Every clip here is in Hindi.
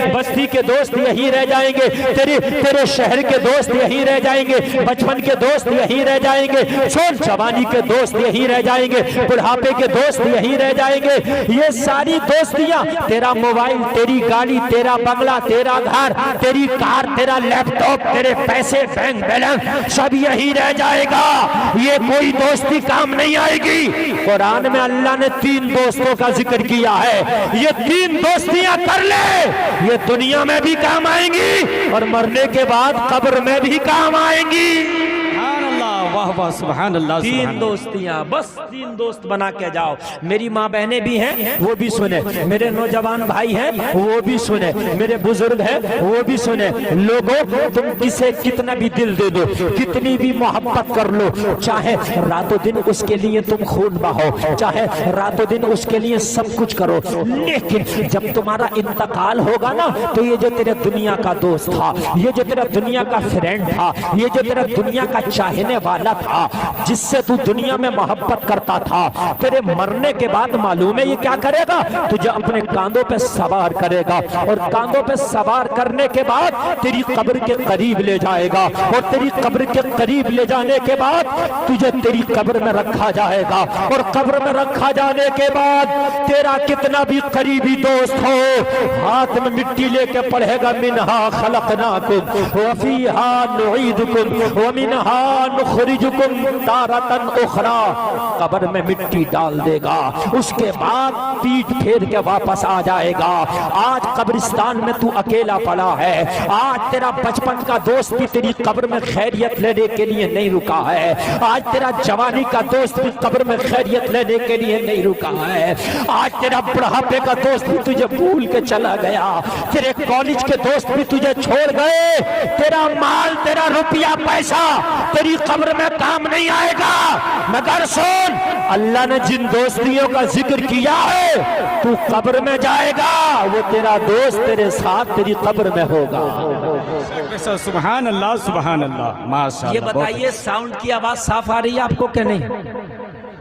बस्ती के दोस्त यही रह जाएंगे, तेरे शहर के दोस्त यही रह जाएंगे, बचपन के दोस्त यही रह जाएंगे, छोट जवानी के दोस्त यही रह जाएंगे, बुढ़ापे के दोस्त यही रह जाएंगे। ये सारी दोस्तियां, तेरा मोबाइल, तेरी गाड़ी, तेरा बंगला, तेरा घर, तेरी कार, तेरा लैपटॉप, तेरे पैसे, बैंक बैलेंस सब यही रह जाएगा। ये कोई दोस्ती काम नहीं आएगी। कुरान में अल्लाह ने 3 दोस्तों का जिक्र किया है। ये 3 दोस्तियां कर ले, ये दुनिया में भी काम आएंगी और मरने के बाद कब्र में भी काम आएंगी। वाह वाह सुभान अल्लाह। 3 दोस्तियां, बस 3 दोस्त बना के जाओ। मेरी माँ बहनें भी हैं, वो भी सुने, मेरे नौजवान भाई हैं, वो भी सुने, मेरे बुजुर्ग हैं, वो भी सुने। लोगों, तुम किसे कितना भी दिल दे दो, कितनी भी मोहब्बत कर लो, चाहे रातों दिन उसके लिए तुम खून बहाओ, चाहे रातों दिन उसके लिए सब कुछ करो, लेकिन जब तुम्हारा इंतकाल होगा ना, तो ये जो तेरे दुनिया का दोस्त था, ये जो तेरा दुनिया का फ्रेंड था, ये जो तेरा दुनिया का चाहने वाला था, जिससे तू दुनिया में मोहब्बत करता था, तेरे मरने के बाद मालूम है ये क्या करेगा? तुझे अपने कांधों पे सवार करेगा और कांधों पे सवार करने के बाद तेरी कब्र के करीब ले जाएगा और तेरी कब्र के करीब ले जाने के बाद तुझे तेरी कब्र में रखा जाएगा और कब्र में रखा जाने के बाद तेरा कितना भी करीबी दोस्त हो, हाथ में मिट्टी लेके पढ़ेगा मिनहा खलकनाकुम व फीहा नुईदुकुम व मिनहा नुखरिजुकुम तारतन उखरा। कब्र में मिट्टी डाल देगा, उसके बाद पीठ फेर के वापस आ जाएगा। आज कब्रिस्तान में तू अकेला पड़ा है, आज तेरा बचपन का दोस्त भी तेरी कब्र में खैरियत लेने के लिए नहीं रुका है, आज तेरा जवानी का दोस्त भी कब्र में खैरियत लेने के लिए नहीं रुका है, आज तेरा बुढ़ापे का दोस्त भी तुझे भूल के चला गया, तेरे कॉलेज के दोस्त भी तुझे छोड़ गए, तेरा माल, तेरा रुपया पैसा तेरी कब्र में काम नहीं आएगा। मगर सुन, अल्लाह ने जिन दोस्तियों का जिक्र किया है, तू कब्र में जाएगा, वो तेरा दोस्त तेरे साथ तेरी कब्र में होगा। सुभान अल्लाह सुभान अल्लाह माशाअल्लाह। ये बताइए, साउंड की आवाज साफ आ रही है आपको क्या नहीं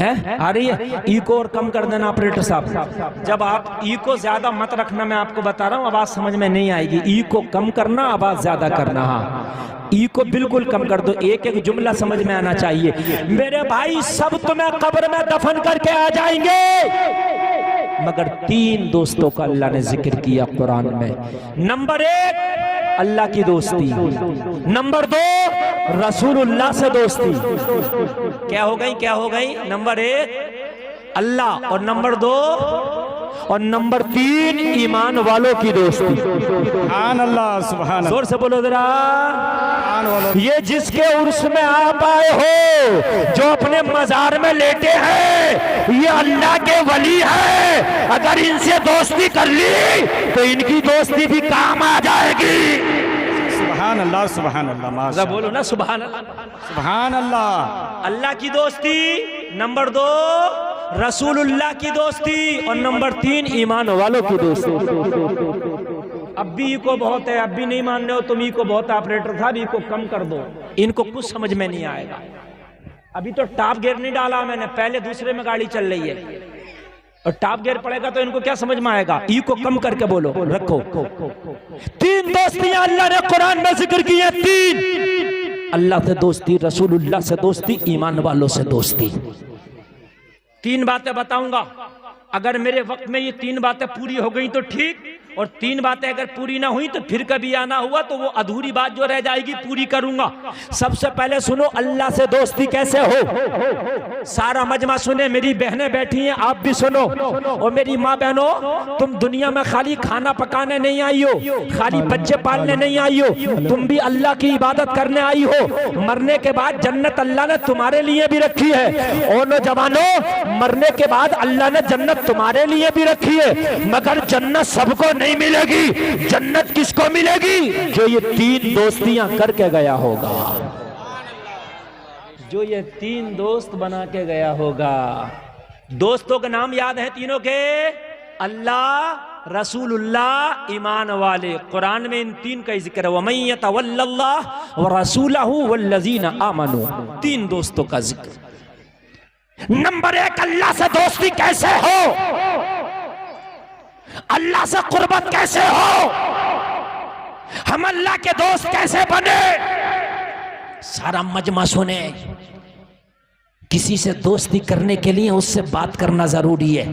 है? आ रही है? इको और कम कर देना ऑपरेटर साहब। जब आप इको ज्यादा मत रखना, मैं आपको बता रहा हूँ, आवाज समझ में नहीं आएगी। इको कम करना, आवाज ज्यादा करना। हाँ, इको बिल्कुल कम कर दो, एक एक जुमला समझ में आना चाहिए। मेरे भाई, सब तुम्हें कब्र में दफन करके आ जाएंगे, मगर 3 दोस्तों का अल्लाह ने जिक्र किया कुरान में। नंबर 1 अल्लाह की दोस्ती, नंबर 2 रसूलुल्लाह से दोस्ती। क्या हो गई? क्या हो गई? नंबर 1 अल्लाह और नंबर 2 और नंबर 3 ईमान वालों की दोस्ती। सुभान अल्लाह सुभान अल्लाह। जोर से बोलो जरा। ये जिसके उर्स में आप आए हो, जो अपने मजार में लेटे हैं, ये अल्लाह के वली है। अगर इनसे दोस्ती कर ली तो इनकी दोस्ती भी काम आ जाएगी। सुभान अल्लाह सुभान अल्लाह माशाअल्लाह। बोलो ना सुभान अल्लाह सुभान अल्लाह। अल्लाह की दोस्ती, नंबर 2 रसूलुल्लाह की दोस्ती और नंबर 3 ईमान वालों की दोस्ती। अब भी इको बहुत है, अब भी नहीं मान रहे हो तुम, इको बहुत। ऑपरेटर साहब, इको कम कर दो, इनको कुछ समझ में नहीं आएगा। अभी तो टॉप गियर नहीं डाला मैंने, पहले दूसरे में गाड़ी चल रही है और टॉप गियर पड़ेगा तो इनको क्या समझ में आएगा? इको कम करके बोलो, रखो। 3 दोस्तियां अल्लाह ने कुरान में जिक्र की है। 3 अल्लाह से दोस्ती, रसूलुल्लाह से दोस्ती, ईमान वालों से दोस्ती। 3 बातें बताऊंगा, अगर मेरे वक्त में ये 3 बातें पूरी हो गई तो ठीक, और 3 बातें अगर पूरी ना हुई तो फिर कभी आना हुआ तो वो अधूरी बात जो रह जाएगी पूरी करूंगा। सबसे पहले सुनो, अल्लाह से दोस्ती कैसे हो। सारा मजमा सुने, मेरी बहनें बैठी हैं, आप भी सुनो। और मेरी माँ बहनों, तुम दुनिया में खाली खाना पकाने नहीं आई हो, खाली बच्चे पालने नहीं आई हो, तुम भी अल्लाह की इबादत करने आई हो। मरने के बाद जन्नत अल्लाह ने तुम्हारे लिए भी रखी है। और नौजवानों, मरने के बाद अल्लाह ने जन्नत तुम्हारे लिए भी रखी है, मगर जन्नत सबको नहीं मिलेगी। जन्नत किसको मिलेगी? जो ये 3 दोस्तियां करके गया होगा, जो ये 3 दोस्त बना के गया होगा। दोस्तों के नाम याद हैं तीनों के? अल्लाह, रसूलुल्लाह, ईमान वाले। कुरान में इन 3 का जिक्र है, वमन यतवल्लल्लाह व रसूलहू वल्लज़ीना आमनू। 3 दोस्तों का जिक्र। नंबर 1, अल्लाह से दोस्ती कैसे हो, अल्लाह से कुर्बत कैसे हो। अल्लाह के दोस्त कैसे बने, सारा मजमा सुने। किसी से दोस्ती करने के लिए उससे बात करना जरूरी है।